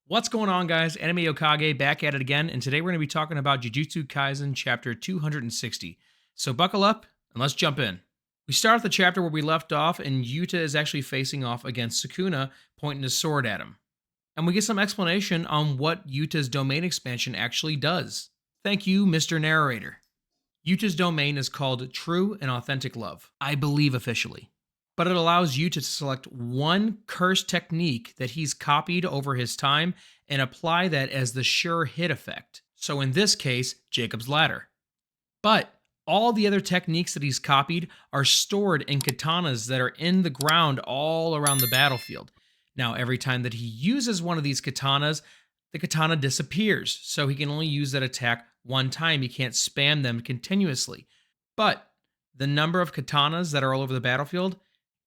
What's going on, guys? Anime Okage back at it again, and today we're going to be talking about Jujutsu Kaisen Chapter 260. So buckle up and let's jump in. We start at the chapter where we left off, and Yuta is actually facing off against Sukuna, pointing his sword at him. And we get some explanation on what Yuta's domain expansion actually does. Thank you, Mr. Narrator. Yuta's domain is called True and Authentic Love, I believe officially. But it allows Yuta to select one curse technique that he's copied over his time and apply that as the sure hit effect. So in this case, Jacob's Ladder. But all the other techniques that he's copied are stored in katanas that are in the ground all around the battlefield. Now, every time that he uses one of these katanas, the katana disappears, so he can only use that attack one time. He can't spam them continuously. But the number of katanas that are all over the battlefield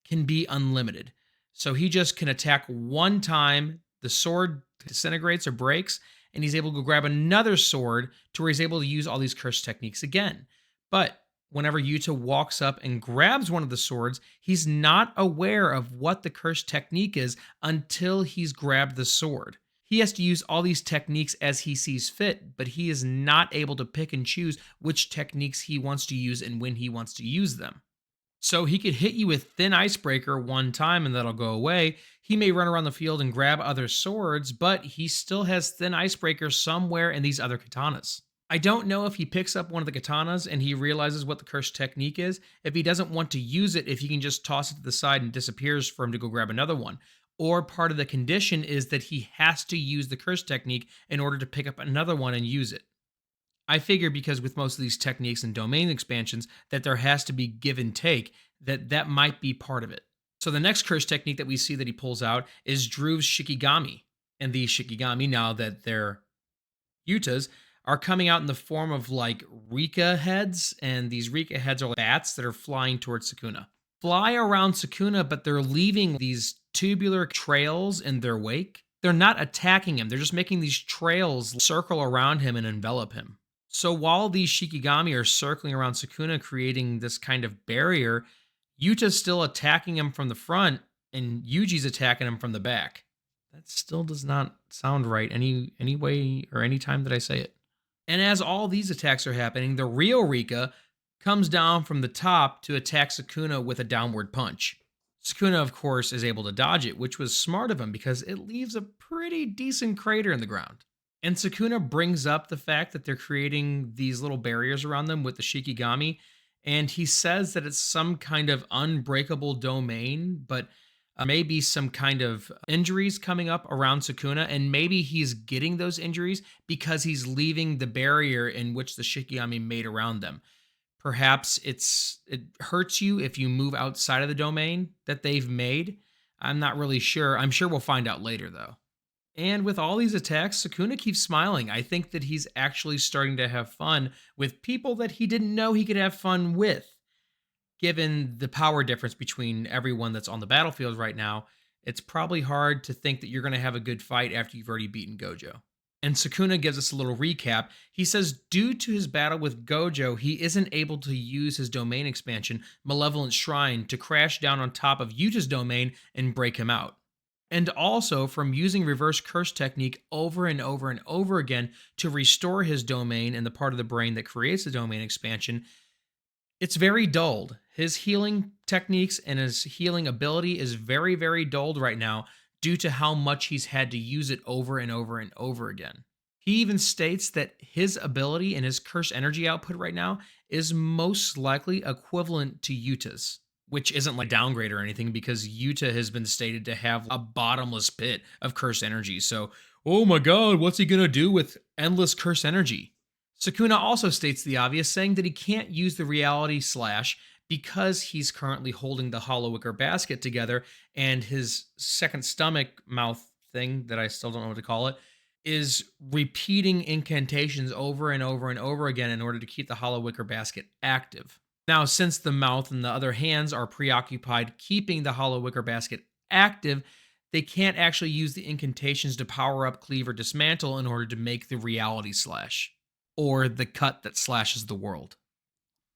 can be unlimited. So he just can attack one time, the sword disintegrates or breaks, and he's able to grab another sword to where he's able to use all these curse techniques again. But whenever Yuta walks up and grabs one of the swords, he's not aware of what the curse technique is until he's grabbed the sword. He has to use all these techniques as he sees fit, but he is not able to pick and choose which techniques he wants to use and when he wants to use them. So he could hit you with Thin Icebreaker one time and that'll go away. He may run around the field and grab other swords, but he still has Thin Icebreaker somewhere in these other katanas. I don't know if he picks up one of the katanas and he realizes what the curse technique is, if he doesn't want to use it, if he can just toss it to the side and disappears for him to go grab another one. Or part of the condition is that he has to use the curse technique in order to pick up another one and use it. I figure because with most of these techniques and domain expansions that there has to be give and take, that might be part of it. So the next curse technique that we see that he pulls out is Drew's Shikigami. And these Shikigami, now that they're Yutas, are coming out in the form of like Rika heads, and these Rika heads are like bats that are flying towards Sukuna. Fly around Sukuna, but they're leaving these tubular trails in their wake. They're not attacking him, they're just making these trails circle around him and envelop him. So while these Shikigami are circling around Sukuna, creating this kind of barrier, Yuta's still attacking him from the front, and Yuji's attacking him from the back. That still does not sound right any way or any time that I say it. And as all these attacks are happening, the real Rika comes down from the top to attack Sukuna with a downward punch. Sukuna, of course, is able to dodge it, which was smart of him because it leaves a pretty decent crater in the ground. And Sukuna brings up the fact that they're creating these little barriers around them with the Shikigami, and he says that it's some kind of unbreakable domain, but maybe some kind of injuries coming up around Sukuna, and maybe he's getting those injuries because he's leaving the barrier in which the Shikigami made around them. Perhaps it hurts you if you move outside of the domain that they've made. I'm not really sure. I'm sure we'll find out later, though. And with all these attacks, Sukuna keeps smiling. I think that he's actually starting to have fun with people that he didn't know he could have fun with. Given the power difference between everyone that's on the battlefield right now, it's probably hard to think that you're going to have a good fight after you've already beaten Gojo. And Sukuna gives us a little recap. He says due to his battle with Gojo, he isn't able to use his domain expansion, Malevolent Shrine, to crash down on top of Yuta's domain and break him out. And also from using reverse curse technique over and over and over again to restore his domain and the part of the brain that creates the domain expansion, it's very dulled. His healing techniques and his healing ability is very, very dulled right now due to how much he's had to use it over and over and over again. He even states that his ability and his curse energy output right now is most likely equivalent to Yuta's, which isn't like downgrade or anything because Yuta has been stated to have a bottomless pit of curse energy. So, oh my god, what's he gonna do with endless curse energy? Sukuna also states the obvious, saying that he can't use the reality slash because he's currently holding the hollow wicker basket together, and his second stomach mouth thing that I still don't know what to call it is repeating incantations over and over and over again in order to keep the hollow wicker basket active. Now, since the mouth and the other hands are preoccupied keeping the hollow wicker basket active, they can't actually use the incantations to power up, cleave, or dismantle in order to make the reality slash, or the cut that slashes the world.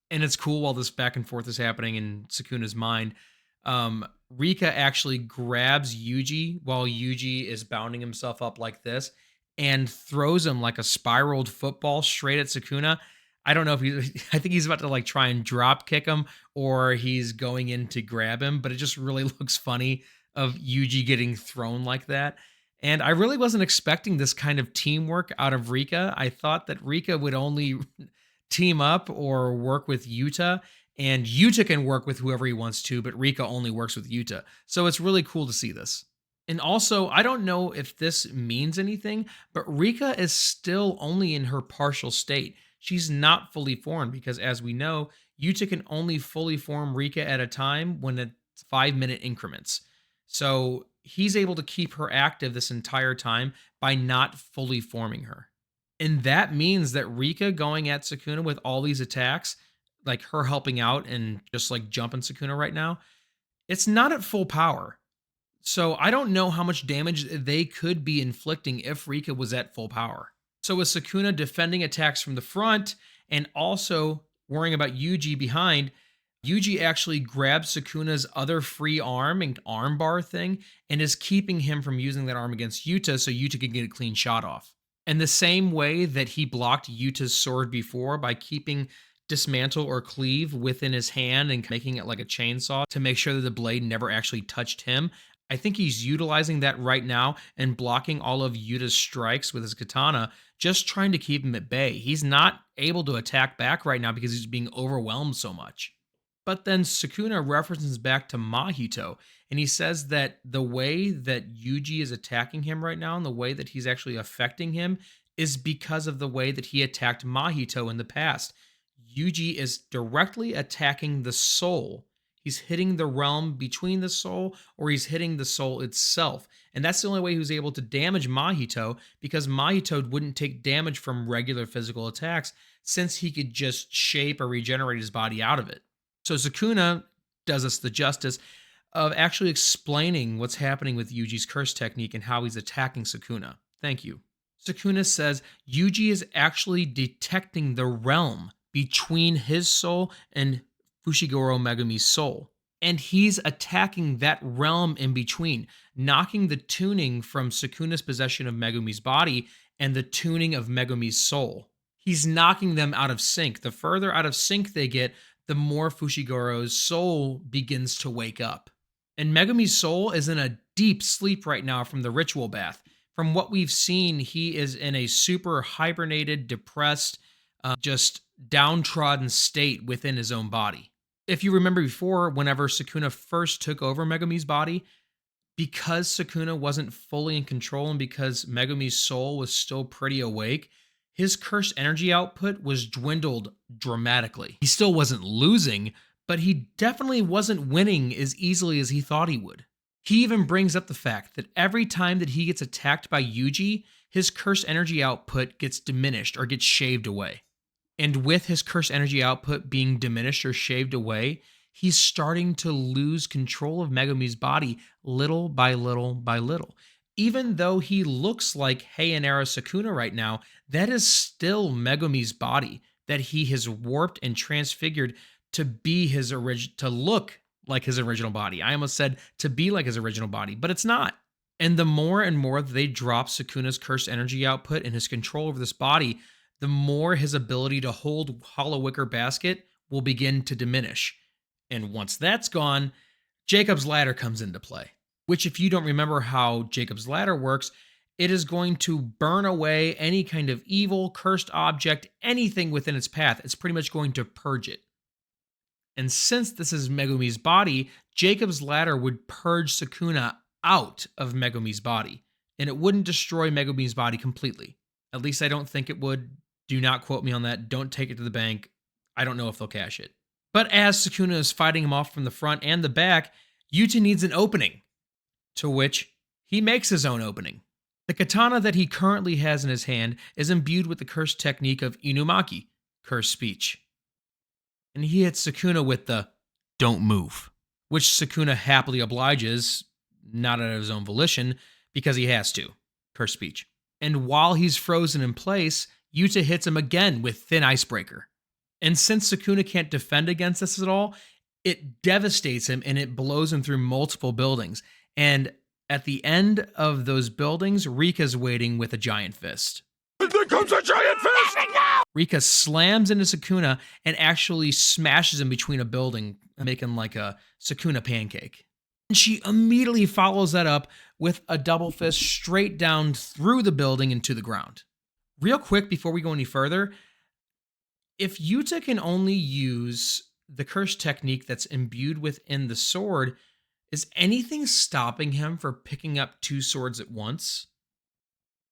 And it's cool while this back and forth is happening in Sukuna's mind. Rika actually grabs Yuji while Yuji is bounding himself up like this and throws him like a spiraled football straight at Sukuna. I don't know if I think he's about to like try and drop kick him or he's going in to grab him, but it just really looks funny of Yuji getting thrown like that. And I really wasn't expecting this kind of teamwork out of Rika. I thought that Rika would only team up or work with Yuta, and Yuta can work with whoever he wants to, but Rika only works with Yuta. So it's really cool to see this. And also, I don't know if this means anything, but Rika is still only in her partial state. She's not fully formed because, as we know, Yuta can only fully form Rika at a time when it's 5-minute increments. So he's able to keep her active this entire time by not fully forming her. And that means that Rika going at Sukuna with all these attacks, like her helping out and just like jumping Sukuna right now, it's not at full power. So I don't know how much damage they could be inflicting if Rika was at full power. So with Sukuna defending attacks from the front and also worrying about Yuji behind, Yuji actually grabs Sukuna's other free arm and arm bar thing and is keeping him from using that arm against Yuta so Yuta can get a clean shot off. And the same way that he blocked Yuta's sword before by keeping dismantle or cleave within his hand and making it like a chainsaw to make sure that the blade never actually touched him, I think he's utilizing that right now and blocking all of Yuta's strikes with his katana, just trying to keep him at bay. He's not able to attack back right now because he's being overwhelmed so much. But then Sukuna references back to Mahito, and he says that the way that Yuji is attacking him right now and the way that he's actually affecting him is because of the way that he attacked Mahito in the past. Yuji is directly attacking the soul. He's hitting the realm between the soul, or he's hitting the soul itself. And that's the only way he was able to damage Mahito, because Mahito wouldn't take damage from regular physical attacks since he could just shape or regenerate his body out of it. So Sukuna does us the justice of actually explaining what's happening with Yuji's curse technique and how he's attacking Sukuna. Thank you. Sukuna says Yuji is actually detecting the realm between his soul and Fushiguro Megumi's soul. And he's attacking that realm in between, knocking the tuning from Sukuna's possession of Megumi's body and the tuning of Megumi's soul. He's knocking them out of sync. The further out of sync they get, the more Fushiguro's soul begins to wake up. And Megumi's soul is in a deep sleep right now from the ritual bath. From what we've seen, he is in a super hibernated, depressed, just downtrodden state within his own body. If you remember before, whenever Sukuna first took over Megumi's body, because Sukuna wasn't fully in control and because Megumi's soul was still pretty awake, his cursed energy output was dwindled dramatically. He still wasn't losing, but he definitely wasn't winning as easily as he thought he would. He even brings up the fact that every time that he gets attacked by Yuji, his cursed energy output gets diminished or gets shaved away. And with his cursed energy output being diminished or shaved away, he's starting to lose control of Megumi's body little by little by little. Even though he looks like Heian-era Sukuna right now, that is still Megumi's body that he has warped and transfigured to be his to look like his original body. I almost said to be like his original body, but it's not. And the more and more that they drop Sukuna's cursed energy output and his control over this body, the more his ability to hold Hollow Wicker Basket will begin to diminish. And once that's gone, Jacob's Ladder comes into play. Which, if you don't remember how Jacob's Ladder works, it is going to burn away any kind of evil, cursed object, anything within its path. It's pretty much going to purge it. And since this is Megumi's body, Jacob's Ladder would purge Sukuna out of Megumi's body. And it wouldn't destroy Megumi's body completely. At least I don't think it would. Do not quote me on that. Don't take it to the bank. I don't know if they'll cash it. But as Sukuna is fighting him off from the front and the back, Yuta needs an opening. To which he makes his own opening. The katana that he currently has in his hand is imbued with the cursed technique of Inumaki, cursed speech. And he hits Sukuna with the "don't move," which Sukuna happily obliges, not out of his own volition, because he has to, cursed speech. And while he's frozen in place, Yuta hits him again with Thin Icebreaker. And since Sukuna can't defend against this at all, It devastates him and it blows him through multiple buildings. And at the end of those buildings, Rika's waiting with a giant fist. There comes a giant fist! Rika slams into Sukuna and actually smashes him between a building, making like a Sukuna pancake. And she immediately follows that up with a double fist straight down through the building and to the ground. Real quick, before we go any further, if Yuta can only use the curse technique that's imbued within the sword, is anything stopping him from picking up two swords at once?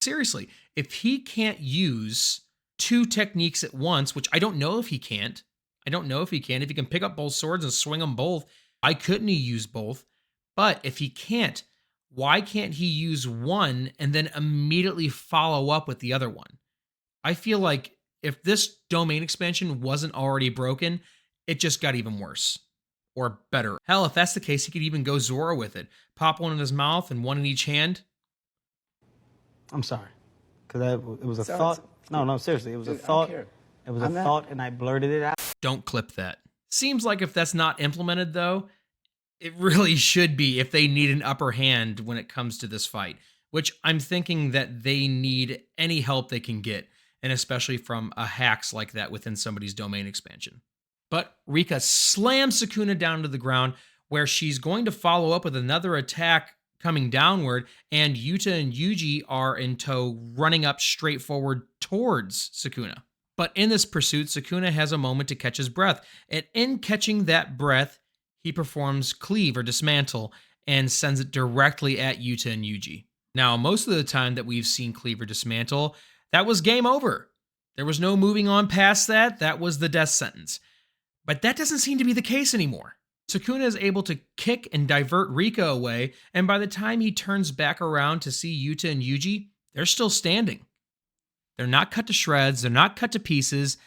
Seriously, if he can't use two techniques at once, which I don't know if he can't. If he can pick up both swords and swing them both, why couldn't he use both? But if he can't, why can't he use one and then immediately follow up with the other one? I feel like if this domain expansion wasn't already broken, it just got even worse. Or better. Hell, if that's the case, he could even go Zoro with it. Pop one in his mouth and one in each hand. I'm sorry. Because it was a thought. No, seriously. It was a thought. It was a thought and I blurted it out. Don't clip that. Seems like if that's not implemented, though, it really should be if they need an upper hand when it comes to this fight. Which I'm thinking that they need any help they can get. And especially from a hacks like that within somebody's domain expansion. But Rika slams Sukuna down to the ground, where she's going to follow up with another attack coming downward, and Yuta and Yuji are in tow, running up straight forward towards Sukuna. But in this pursuit, Sukuna has a moment to catch his breath, and in catching that breath, he performs cleave or dismantle and sends it directly at Yuta and Yuji. Now, most of the time that we've seen cleave or dismantle, that was game over. There was no moving on past that. That was the death sentence. But that doesn't seem to be the case anymore. Sukuna is able to kick and divert Rika away, and by the time he turns back around to see Yuta and Yuji, they're still standing. They're not cut to shreds, they're not cut to pieces,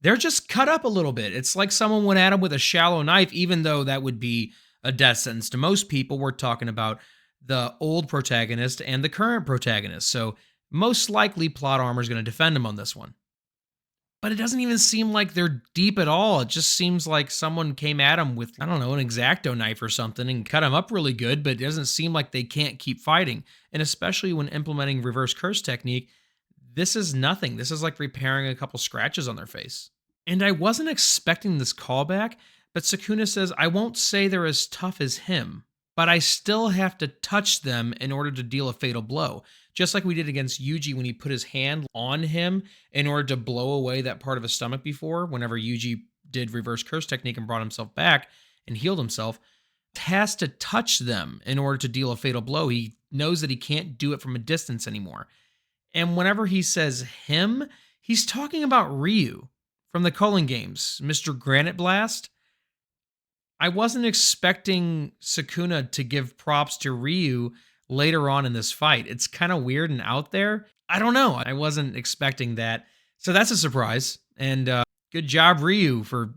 they're just cut up a little bit. It's like someone went at him with a shallow knife, even though that would be a death sentence to most people. We're talking about the old protagonist and the current protagonist, so most likely plot armor is going to defend him on this one. But it doesn't even seem like they're deep at all. It just seems like someone came at him with, I don't know, an X-Acto knife or something and cut him up really good, but it doesn't seem like they can't keep fighting. And especially when implementing reverse curse technique, this is nothing. This is like repairing a couple scratches on their face. And I wasn't expecting this callback, but Sukuna says, I won't say they're as tough as him, but I still have to touch them in order to deal a fatal blow. Just like we did against Yuji when he put his hand on him in order to blow away that part of his stomach before, whenever Yuji did reverse curse technique and brought himself back and healed himself, has to touch them in order to deal a fatal blow. He knows that he can't do it from a distance anymore. And whenever he says him, he's talking about Ryu from the Culling games, Mr. Granite Blast. I wasn't expecting Sukuna to give props to Ryu later on in this fight. It's kind of weird and out there. I don't know. I wasn't expecting that. So that's a surprise. And good job, Ryu, for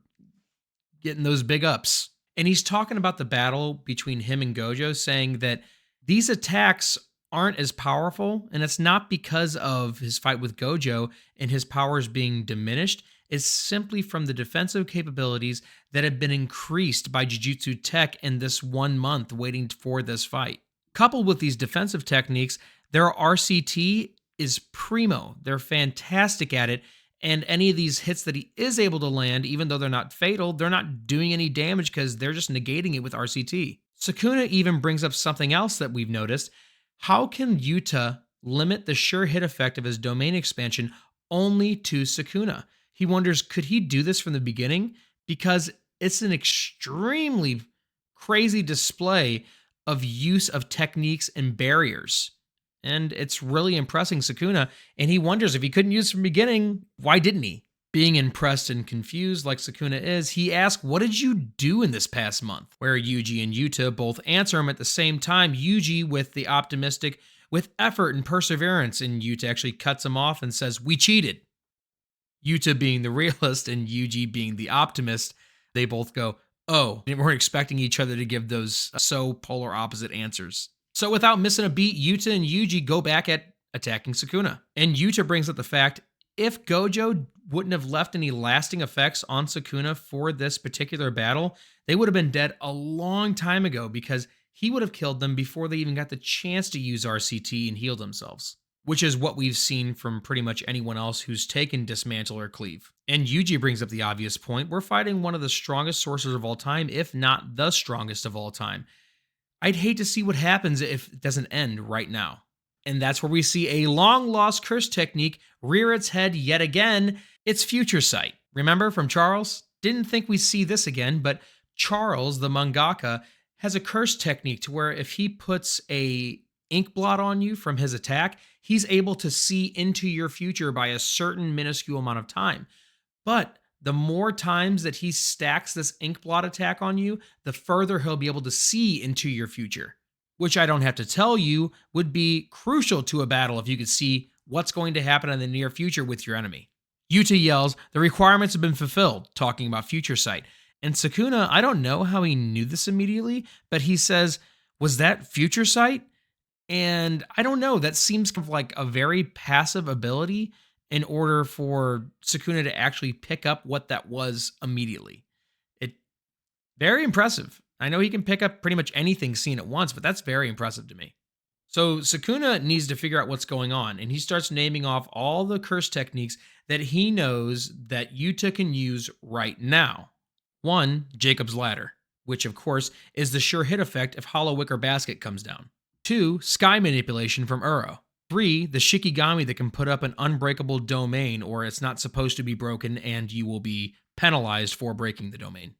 getting those big ups. And he's talking about the battle between him and Gojo, saying that these attacks aren't as powerful. And it's not because of his fight with Gojo and his powers being diminished. It's simply from the defensive capabilities that have been increased by Jujutsu Tech in this 1 month waiting for this fight. Coupled with these defensive techniques, their RCT is primo. They're fantastic at it, and any of these hits that he is able to land, even though they're not fatal, they're not doing any damage because they're just negating it with RCT. Sukuna even brings up something else that we've noticed. How can Yuta limit the sure hit effect of his domain expansion only to Sukuna? He wonders, could he do this from the beginning? Because it's an extremely crazy display of use of techniques and barriers. And it's really impressing Sukuna, and he wonders if he couldn't use it from the beginning, why didn't he? Being impressed and confused like Sukuna is, he asks, what did you do in this past month? Where Yuji and Yuta both answer him at the same time, Yuji with the optimistic, with effort and perseverance, and Yuta actually cuts him off and says, we cheated. Yuta being the realist and Yuji being the optimist, they both go, oh, we weren't expecting each other to give those so polar opposite answers. So without missing a beat, Yuta and Yuji go back at attacking Sukuna. And Yuta brings up the fact, if Gojo wouldn't have left any lasting effects on Sukuna for this particular battle, they would have been dead a long time ago because he would have killed them before they even got the chance to use RCT and heal themselves, which is what we've seen from pretty much anyone else who's taken Dismantle or Cleave. And Yuji brings up the obvious point. We're fighting one of the strongest sorcerers of all time, if not the strongest of all time. I'd hate to see what happens if it doesn't end right now. And that's where we see a long-lost curse technique rear its head yet again. It's Future Sight. Remember from Charles? Didn't think we'd see this again, but Charles, the mangaka, has a curse technique to where if he puts a ink blot on you from his attack, he's able to see into your future by a certain minuscule amount of time. But the more times that he stacks this ink blot attack on you, the further he'll be able to see into your future, which I don't have to tell you would be crucial to a battle if you could see what's going to happen in the near future with your enemy. Yuta yells, "The requirements have been fulfilled," talking about Future Sight. And Sukuna, I don't know how he knew this immediately, but he says, "Was that Future Sight?" And I don't know, that seems kind of like a very passive ability in order for Sukuna to actually pick up what that was immediately. Very impressive. I know he can pick up pretty much anything seen at once, but that's very impressive to me. So Sukuna needs to figure out what's going on, and he starts naming off all the curse techniques that he knows that Yuta can use right now. 1, Jacob's Ladder, which of course is the sure hit effect if Hollow Wicker Basket comes down. 2, Sky Manipulation from Uro. 3, the Shikigami that can put up an unbreakable domain, or it's not supposed to be broken and you will be penalized for breaking the domain.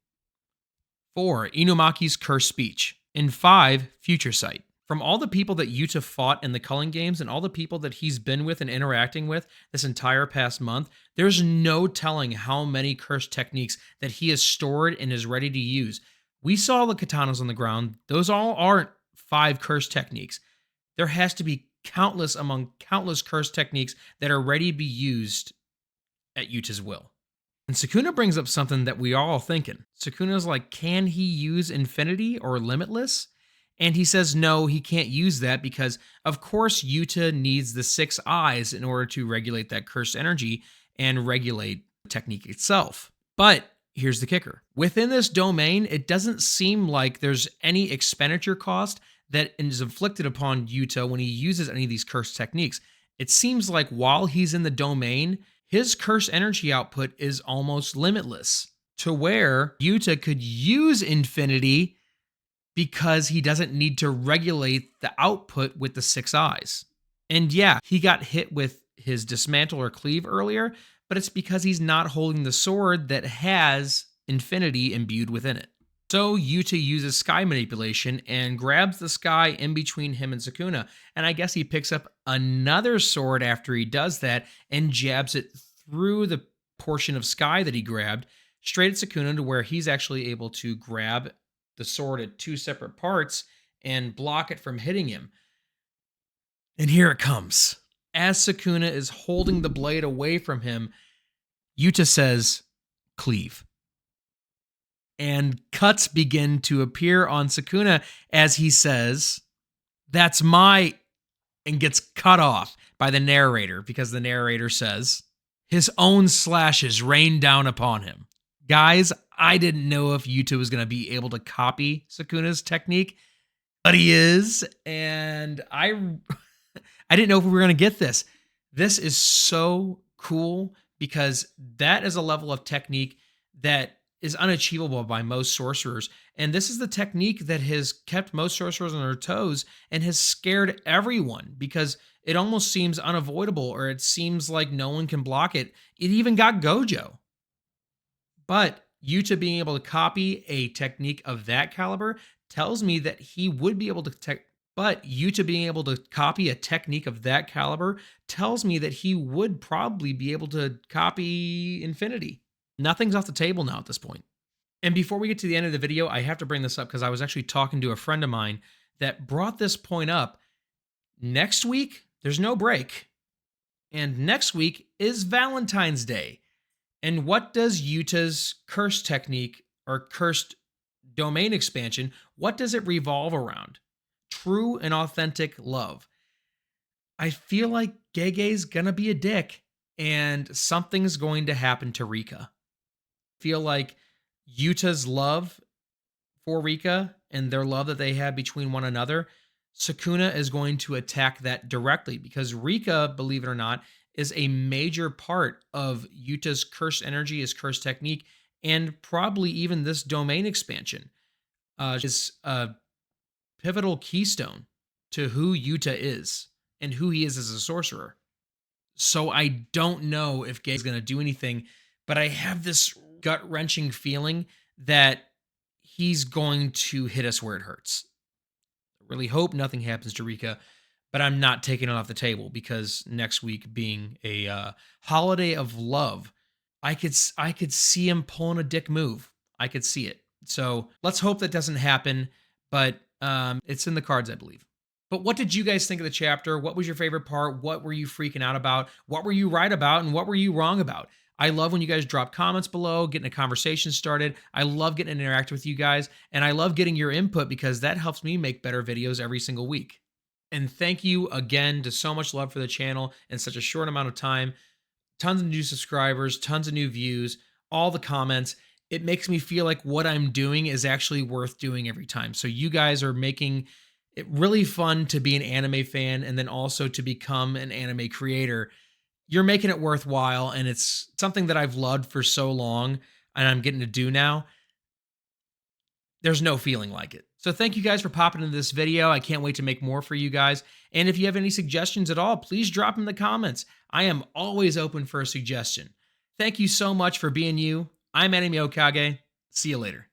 4, Inumaki's Curse Speech. And 5, Future Sight. From all the people that Yuta fought in the Culling games and all the people that he's been with and interacting with this entire past month, there's no telling how many curse techniques that he has stored and is ready to use. We saw the katanas on the ground. Those all aren't 5 curse techniques. There has to be countless among countless curse techniques that are ready to be used at Yuta's will. And Sukuna brings up something that we are all thinking. Sukuna's like, can he use Infinity or Limitless? And he says no, he can't use that because, of course, Yuta needs the 6 eyes in order to regulate that cursed energy and regulate the technique itself. But here's the kicker. Within this domain, it doesn't seem like there's any expenditure cost that is inflicted upon Yuta when he uses any of these cursed techniques. It seems like while he's in the domain, his curse energy output is almost limitless, to where Yuta could use Infinity because he doesn't need to regulate the output with the 6 eyes. And yeah, he got hit with his Dismantle or Cleave earlier, but it's because he's not holding the sword that has Infinity imbued within it. So Yuta uses Sky Manipulation and grabs the sky in between him and Sukuna, and I guess he picks up another sword after he does that and jabs it through the portion of sky that he grabbed, straight at Sukuna, to where he's actually able to grab the sword at 2 separate parts and block it from hitting him. And here it comes. As Sukuna is holding the blade away from him, Yuta says, "Cleave." And cuts begin to appear on Sukuna as he says, "That's my," and gets cut off by the narrator because the narrator says, "His own slashes rain down upon him." Guys, I didn't know if Yuta was going to be able to copy Sukuna's technique, but he is, and I didn't know if we were going to get this. This is so cool because that is a level of technique that is unachievable by most sorcerers, and this is the technique that has kept most sorcerers on their toes and has scared everyone because it almost seems unavoidable, or it seems like no one can block it. It even got Gojo. But Yuta being able to copy a technique of that caliber tells me that he would be able to copy a technique of that caliber tells me that he would probably be able to copy Infinity. Nothing's off the table now at this point. And before we get to the end of the video, I have to bring this up because I was actually talking to a friend of mine that brought this point up. Next week, there's no break. And next week is Valentine's Day. And what does Yuta's curse technique or cursed domain expansion, what does it revolve around? True and authentic love. I feel like Gege's gonna be a dick. and something's going to happen to Rika. Feel like Yuta's love for Rika and their love that they have between one another, Sukuna is going to attack that directly because Rika, believe it or not, is a major part of Yuta's cursed energy, his cursed technique, and probably even this domain expansion. Is a pivotal keystone to who Yuta is and who he is as a sorcerer. So I don't know if Gay is going to do anything, but I have this gut wrenching feeling that he's going to hit us where it hurts. I really hope nothing happens to Rika, but I'm not taking it off the table because next week being a holiday of love, I could see him pulling a dick move. I could see it. So let's hope that doesn't happen, but it's in the cards, I believe. But what did you guys think of the chapter? What was your favorite part? What were you freaking out about? What were you right about? And what were you wrong about? I love when you guys drop comments below, getting a conversation started. I love getting to interact with you guys. And I love getting your input because that helps me make better videos every single week. And thank you again to so much love for the channel in such a short amount of time. Tons of new subscribers, tons of new views, all the comments. It makes me feel like what I'm doing is actually worth doing every time. So you guys are making it really fun to be an anime fan and then also to become an anime creator. You're making it worthwhile, and it's something that I've loved for so long and I'm getting to do now. There's no feeling like it. So thank you guys for popping into this video. I can't wait to make more for you guys. And if you have any suggestions at all, please drop them in the comments. I am always open for a suggestion. Thank you so much for being you. I'm Anime Okage. See you later.